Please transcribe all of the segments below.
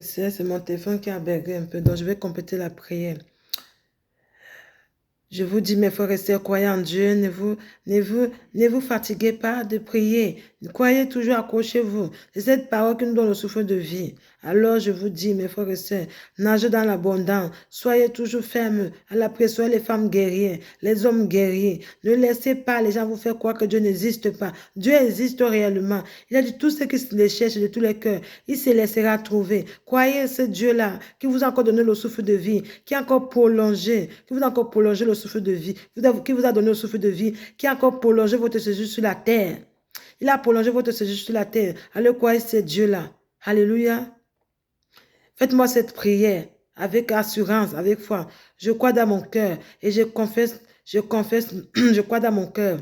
C'est mon téléphone qui a bergué un peu, donc je vais compléter la prière. Je vous dis, mes frères et sœurs, croyez en Dieu, ne vous fatiguez pas de prier. Croyez toujours, accrochez-vous. C'est cette parole qui nous donne le souffle de vie. Alors je vous dis, mes frères et sœurs, nagez dans l'abondance. Soyez toujours fermes à la prière. Soyez les femmes guerrières, les hommes guerriers. Ne laissez pas les gens vous faire croire que Dieu n'existe pas. Dieu existe réellement. Il a dit, tous ceux qui les cherchent de tous les cœurs, il se laissera trouver. Croyez ce Dieu-là qui vous a encore donné le souffle de vie, qui a encore prolongé, qui vous a encore prolongé le souffle de vie, qui vous a donné le souffle de vie, qui a encore prolongé votre séjour sur la terre. Il a prolongé votre séjour sur la terre. Allez croire ce Dieu-là. Alléluia. Faites-moi cette prière avec assurance, avec foi. Je crois dans mon cœur et je confesse, je crois dans mon cœur.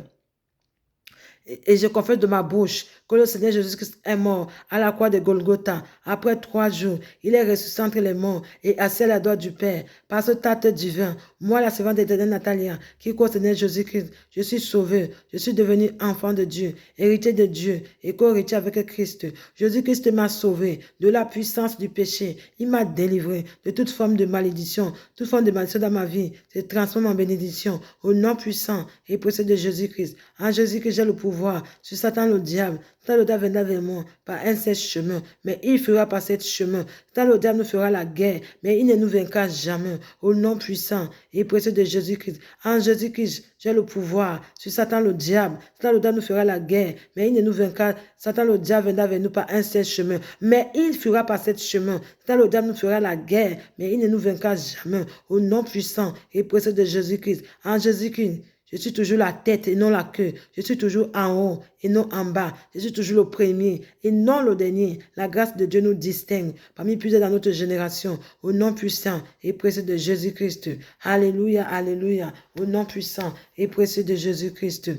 Et je confesse de ma bouche que le Seigneur Jésus-Christ est mort à la croix de Golgotha. Après 3 jours, il est ressuscité entre les morts et assis à la droite du Père. Par ce acte divin, moi, la servante d'éternel Natalia, qui croit au Seigneur Jésus-Christ, je suis sauvée. Je suis devenue enfant de Dieu, héritier de Dieu et co-héritier avec Christ. Jésus-Christ m'a sauvé de la puissance du péché. Il m'a délivré de toute forme de malédiction. Toute forme de malédiction dans ma vie se transforme en bénédiction au nom puissant et précieux de Jésus-Christ. En Jésus-Christ, j'ai le pouvoir sur Satan le diable. Satan le diable viendra vers moi par un seul chemin, mais il fera par ce chemin. Satan le diable nous fera la guerre, mais il ne nous vaincra jamais. Au nom puissant et précieux de Jésus-Christ. En Jésus-Christ, j'ai le pouvoir sur Satan le diable. Satan le diable nous fera la guerre, mais il ne nous vaincra. Satan le diable viendra vers nous par un seul chemin, mais il fera par ce chemin. Satan le diable nous fera la guerre, mais il ne nous vaincra jamais. Au nom puissant et précieux de Jésus-Christ. En Jésus-Christ, je suis toujours la tête et non la queue. Je suis toujours en haut et non en bas. Je suis toujours le premier et non le dernier. La grâce de Dieu nous distingue parmi plusieurs dans notre génération. Au nom puissant et précieux de Jésus-Christ. Alléluia, alléluia. Au nom puissant et précieux de Jésus-Christ.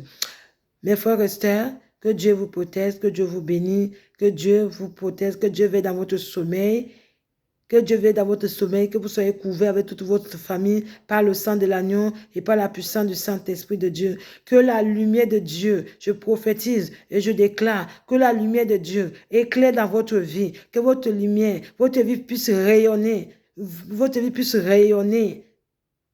Mes frères et sœurs, que Dieu vous protège, que Dieu vous bénisse, que Dieu vous protège, que Dieu veille dans votre sommeil. Que Dieu veille dans votre sommeil, que vous soyez couverts avec toute votre famille par le sang de l'agneau et par la puissance du Saint-Esprit de Dieu. Que la lumière de Dieu, je prophétise et je déclare que la lumière de Dieu éclaire dans votre vie, que votre lumière, votre vie puisse rayonner, votre vie puisse rayonner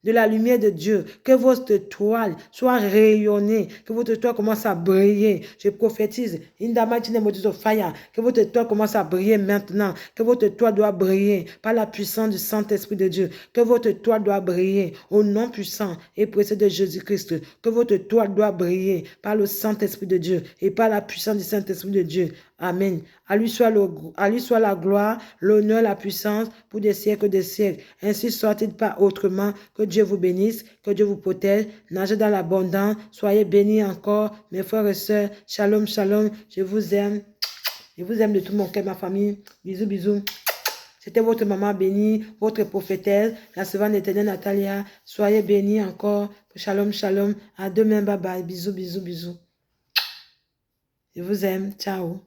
de la lumière de Dieu, que votre toile soit rayonnée, que votre toile commence à briller. Je prophétise, in the mighty name of fire, que votre toile commence à briller maintenant, que votre toile doit briller par la puissance du Saint-Esprit de Dieu, que votre toile doit briller au nom puissant et précieux de Jésus-Christ, que votre toile doit briller par le Saint-Esprit de Dieu et par la puissance du Saint-Esprit de Dieu. Amen. À lui soit la gloire, l'honneur, la puissance pour des siècles des siècles. Ainsi soit-il pas autrement. Que Dieu vous bénisse, que Dieu vous protège. Nagez dans l'abondance. Soyez bénis encore, mes frères et sœurs. Shalom, shalom. Je vous aime. Je vous aime de tout mon cœur, ma famille. Bisous, bisous. C'était votre maman bénie, votre prophétesse, la servante éternelle Natalia. Soyez bénis encore. Shalom, shalom. À demain. Bye bye. Bisous, bisous, bisous. Je vous aime. Ciao.